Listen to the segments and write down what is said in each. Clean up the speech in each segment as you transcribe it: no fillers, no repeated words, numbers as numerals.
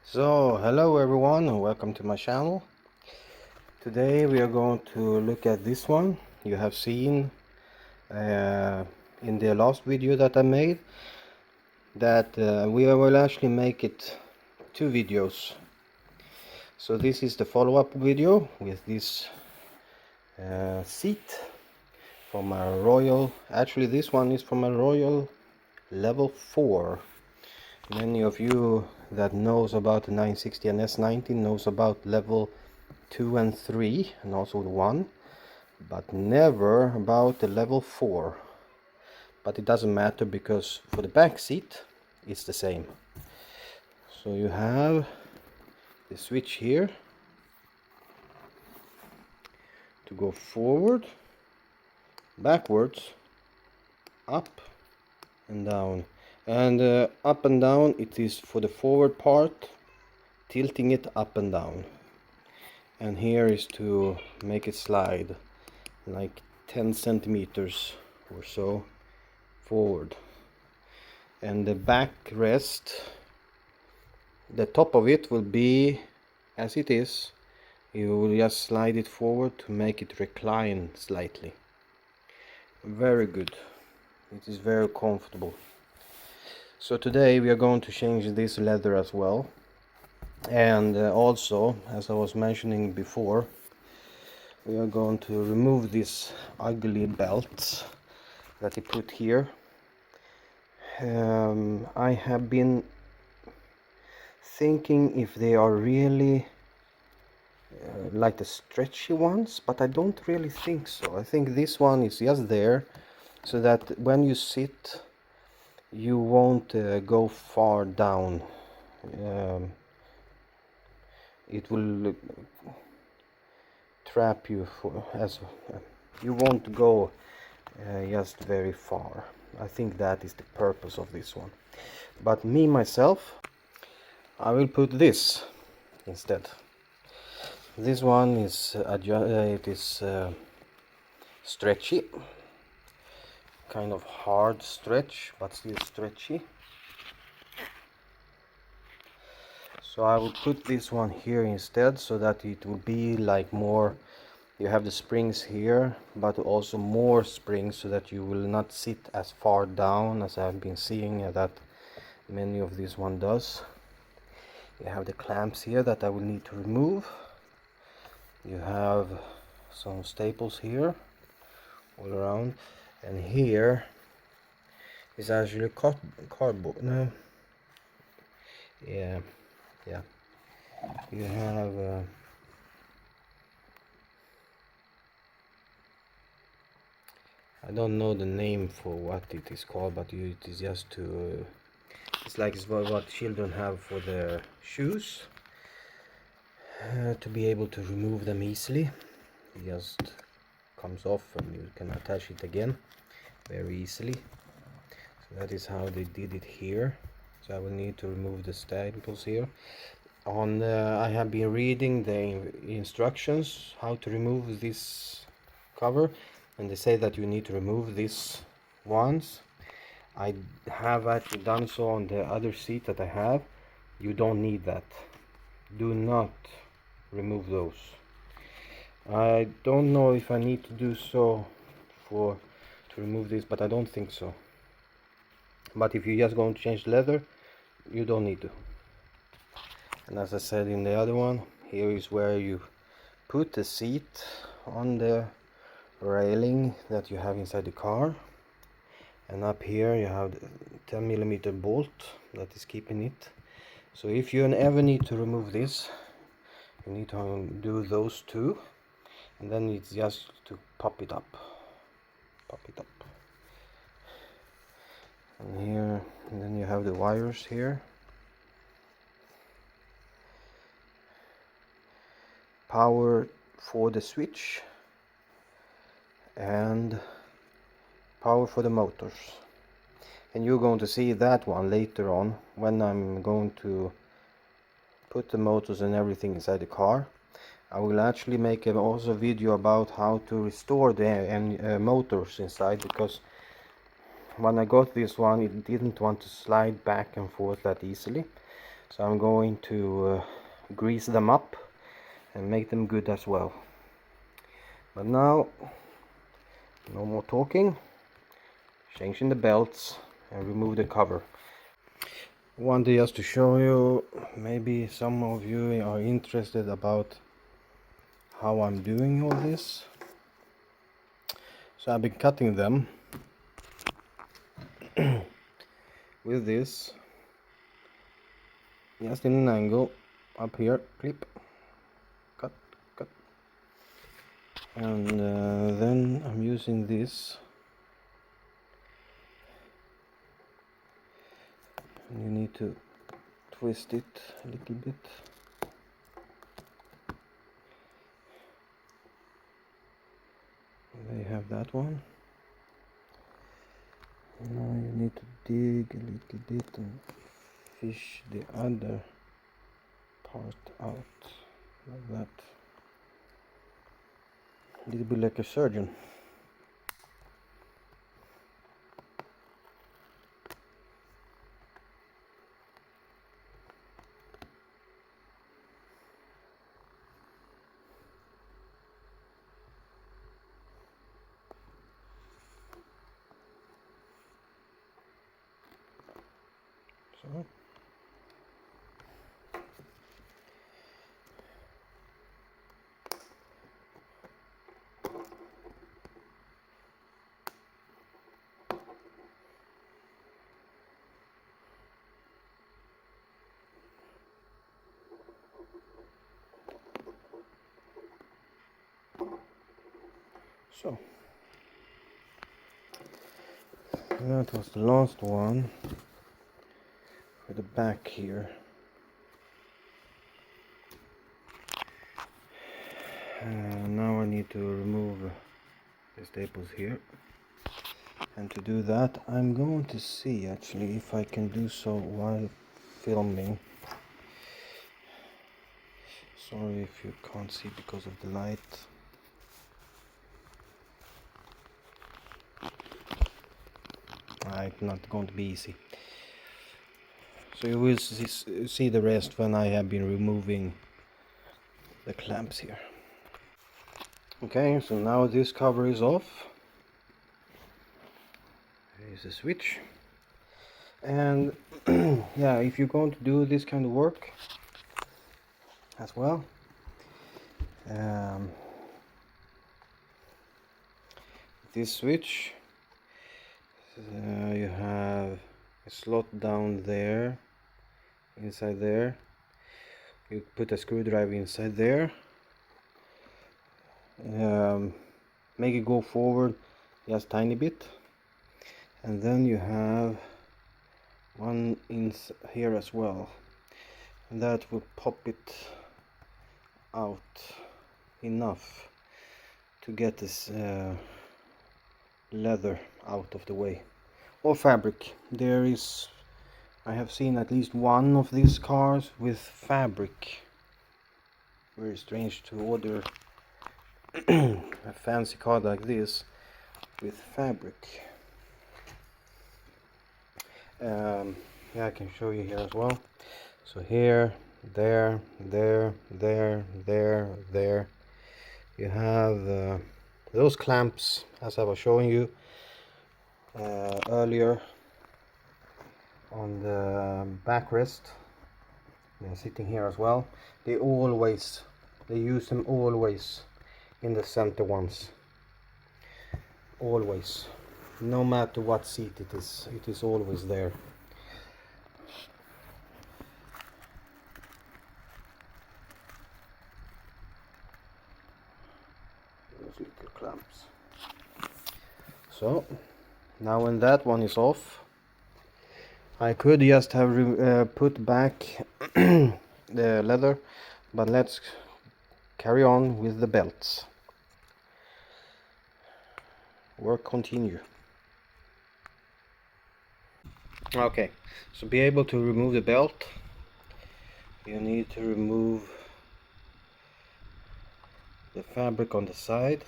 So hello everyone and welcome to my channel. Today we are going to look at this one. You have seen in the last video that I made that we will actually make it two videos. So this is the follow-up video with this seat from a Royal. Actually this one is from a Royal level 4. Many of you that knows about the 960 and S90 knows about level 2 and 3 and also the 1, but never about the level 4. But it doesn't matter because for the back seat it's the same. So you have the switch here to go forward, backwards, up and down. And up and down, it is for the forward part, tilting it up and down. And here is to make it slide like 10 centimeters or so forward. And the backrest, the top of it will be as it is. You will just slide it forward to make it recline slightly. Very good. It is very comfortable. So today we are going to change this leather as well. And also, as I was mentioning before, we are going to remove this ugly belt that he put here. I have been thinking if they are really like the stretchy ones, but I don't really think so. I think this one is just there so that when you sit you won't go far down. It will trap you for you won't go just very far. I think that is the purpose of this one. But me myself, I will put this instead. This one is stretchy, kind of hard stretch, but still stretchy. So I will put this one here instead, so that it will be like more, you have the springs here, but also more springs, so that you will not sit as far down as I've been seeing that many of this one does. You have the clamps here that I will need to remove. You have some staples here all around, and here is actually cardboard. No, yeah, you have I don't know the name for what it is called, but it is just to it's like what children have for their shoes, to be able to remove them easily. It just comes off and you can attach it again very easily. So that is how they did it here. So I will need to remove the staples here. I have been reading the instructions how to remove this cover, and they say that you need to remove this once. I have actually done so on the other seat that I have. You don't need that. Do not remove those. I don't know if I need to do so to remove this, but I don't think so. But if you're just going to change the leather, you don't need to. And as I said in the other one, here is where you put the seat on the railing that you have inside the car, and up here you have the 10mm bolt that is keeping it. So if you ever need to remove this, you need to do those two, and then it's just to pop it up, and here, and then you have the wires here. Power for the switch and power for the motors, and you're going to see that one later on when I'm going to put the motors and everything inside the car. I will actually make also a video about how to restore the motors inside, because when I got this one it didn't want to slide back and forth that easily. So I'm going to grease them up and make them good as well. But now, no more talking, changing the belts and remove the cover. One day just to show you, maybe some of you are interested about how I'm doing all this. So I've been cutting them with this, just in an angle, up here, clip, cut, cut. And then I'm using this. And you need to twist it a little bit. And there you have that one. And now you need to dig a little bit and fish the other part out, like that. A little bit like a surgeon. So. So, that was the last one for the back here. Now I need to remove the staples here. And to do that, I'm going to see actually if I can do so while filming. Sorry if you can't see because of the light. It's not going to be easy. So you will see the rest when I have been removing the clamps here. Okay, so now this cover is off. There is a switch. And yeah, if you're going to do this kind of work as well, this switch, you have a slot down there, inside there. You put a screwdriver inside there, make it go forward just tiny bit, and then you have one in here as well, and that will pop it out enough to get this leather out of the way, or fabric. I have seen at least one of these cars with fabric. Very strange to order a fancy car like this with fabric. Yeah, I can show you here as well. So here, there, there you have those clamps, as I was showing you earlier, on the backrest. They're sitting here as well. They use them always in the center ones. Always. No matter what seat it is always there. Those little clamps. So now when that one is off, I could just have put back the leather, but let's carry on with the belts. Work continue. Okay, so be able to remove the belt, you need to remove the fabric on the side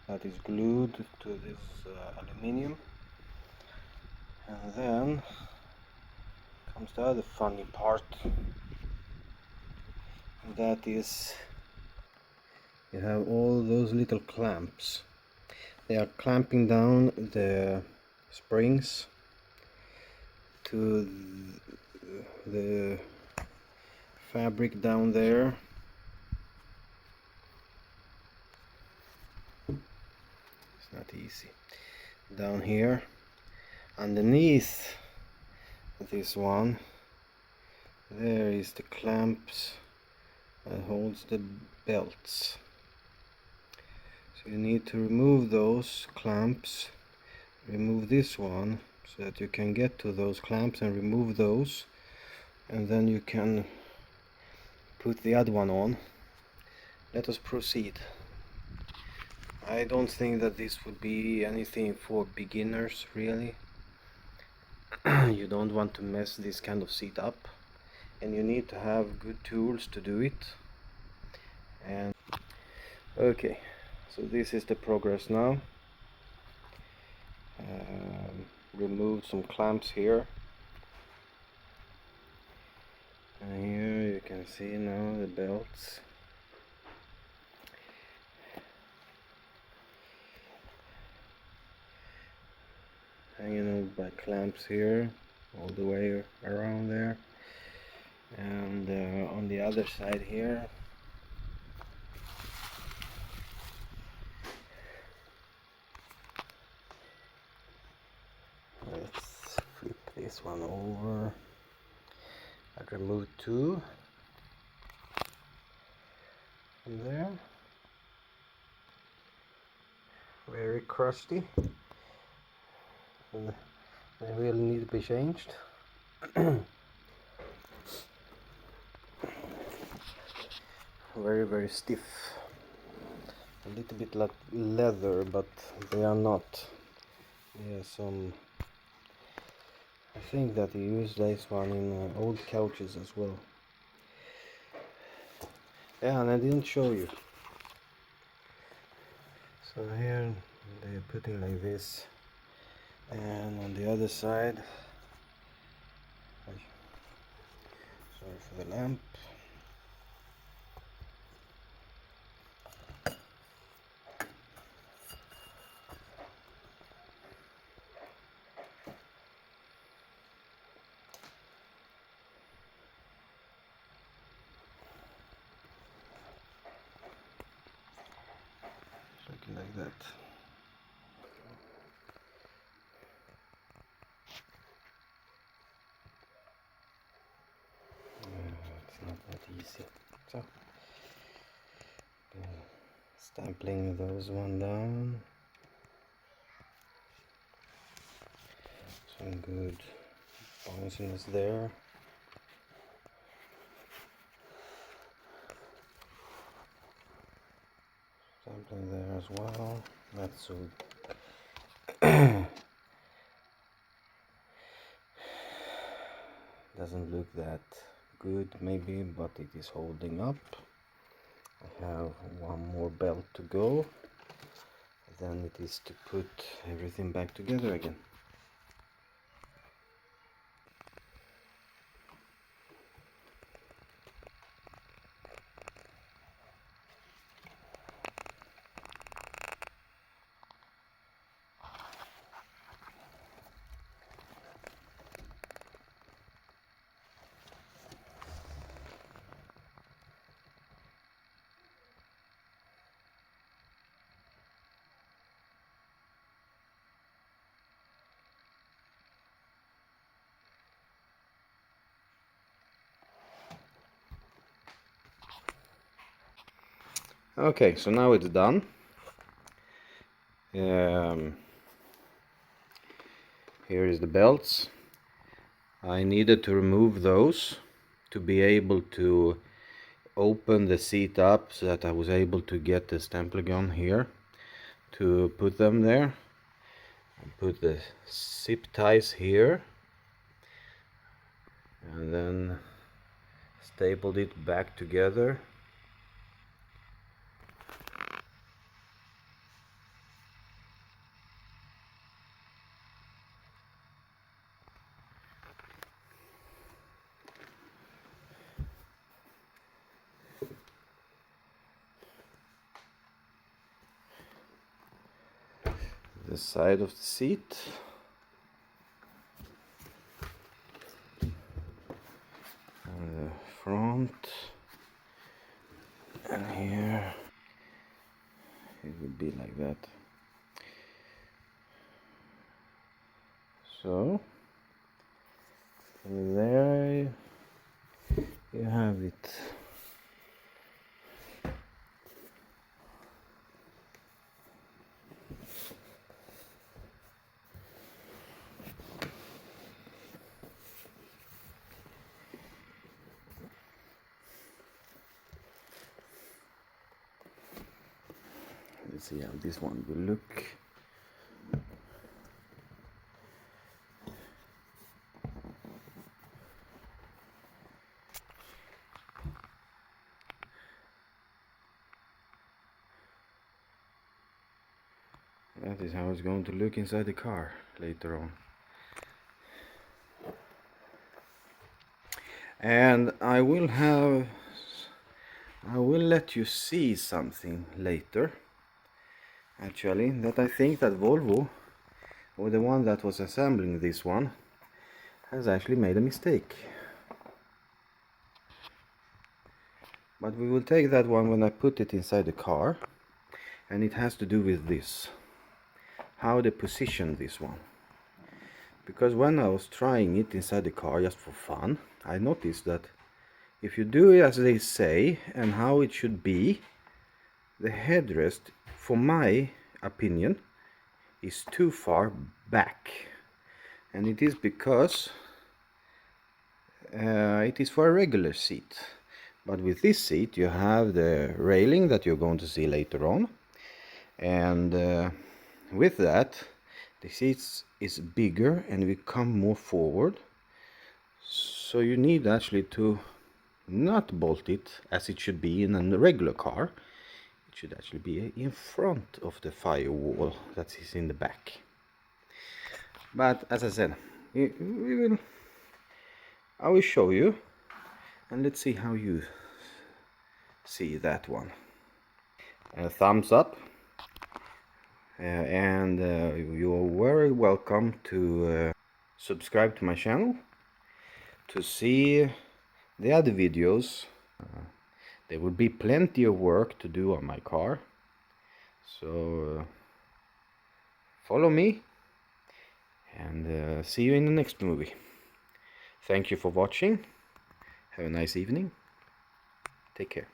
that is glued to this aluminium, and then comes the other funny part, and that is you have all those little clamps. They are clamping down the springs to the fabric down there. It's not easy. Down here, underneath this one, there is the clamps that holds the belts. So you need to remove those clamps, remove this one so that you can get to those clamps and remove those, and then you can put the other one on. Let us proceed. I don't think that this would be anything for beginners, really. You don't want to mess this kind of seat up, and you need to have good tools to do it. And okay, so this is the progress now. Removed some clamps here, and here you can see now the belts. Hanging out by clamps here all the way around there, and on the other side here let's flip this one over. I removed two from there, very crusty, and they really need to be changed. Very stiff, a little bit like leather, but they are not. Yeah, some, I think that they use this one in old couches as well. Yeah, and I didn't show you. So here they're putting like this, and on the other side, sorry for the lamp. Looking like that. It's not that easy. So, stampling those one down. Some good bounciness there. Stampling there as well. That's so doesn't look that good maybe, but it is holding up. I have one more belt to go, then it is to put everything back together again. Okay, so now it's done. Here is the belts. I needed to remove those to be able to open the seat up so that I was able to get the stempler gun here to put them there. Put the zip ties here, and then stapled it back together. the side of the seat. And the front. And here it would be like that. So there you have it. Let's see how this one will look. That is how it's going to look inside the car later on. And I will let you see something later, actually, that I think that Volvo, or the one that was assembling this one, has actually made a mistake. But we will take that one when I put it inside the car, and it has to do with this, how they position this one. Because when I was trying it inside the car just for fun, I noticed that if you do it as they say and how it should be, the headrest, for my opinion, is too far back. And it is because it is for a regular seat. But with this seat you have the railing that you're going to see later on. And with that, the seat is bigger and we come more forward. So you need actually to not bolt it as it should be in a regular car. It should actually be in front of the firewall that is in the back. But as I said, I will show you, and let's see how you see that one. A thumbs up, and you're very welcome to subscribe to my channel to see the other videos. There will be plenty of work to do on my car, so follow me, and see you in the next movie. Thank you for watching. Have a nice evening. Take care.